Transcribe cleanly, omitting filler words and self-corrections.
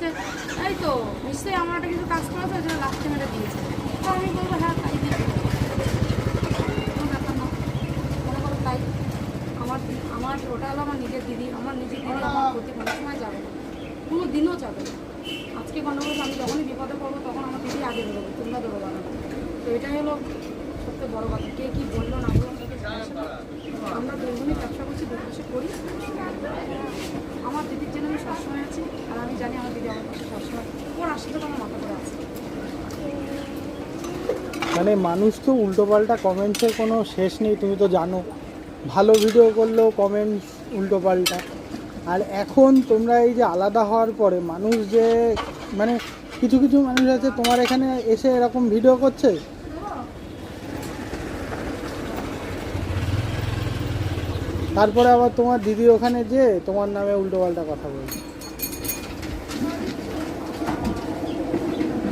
বলছে এই তো নিশ্চয়ই আমার একটা কিছু কাজ করেছে ওই জন্য লাস্টে মেরে দিয়েছে। তো আমি বলবো হ্যাঁ তাই দিয়েছে, কোনো ব্যাপার না, মনে করো তাই। আমার আমার ওটা হলো আমার নিজের দিদি, আমার নিজের দিদি আমার প্রতি কোনো সময় যাবে না, কোনো দিনও যাবে না। আজকে গণ্ডগোল আমি যখনই বিপদে পড়বো তখন আমার দিদি আগে বেরোবো, তোমরা বেরোবো না। তো এটাই হলো সবথেকে বড় কথা, কে কী বললো না বললো আমাকে জানাচ্ছে না। আমরা দুজনই ব্যবসা করছি, দু পাশে করি। আমার দিদির জন্য আমি সবসময় আছি, আর আমি জানি আমার দিদি আমার পাশে সবসময়, ওর আশীর্বাদ আমার মাথা করে আছে। মানে মানুষ তো উল্টোপাল্টা কমেন্টসের কোনো শেষ নেই, তুমি তো জানো। ভালো ভিডিও করলেও কমেন্টস উল্টোপাল্টা। আর এখন তোমরা এই যে আলাদা হওয়ার পরে মানুষ যে মানে কিছু কিছু মানুষ আছে তোমার এখানে এসে এরকম ভিডিও করছে, তারপরে আবার তোমার দিদি ওখানে যে তোমার নামে উল্টোপাল্টা কথা বলছে।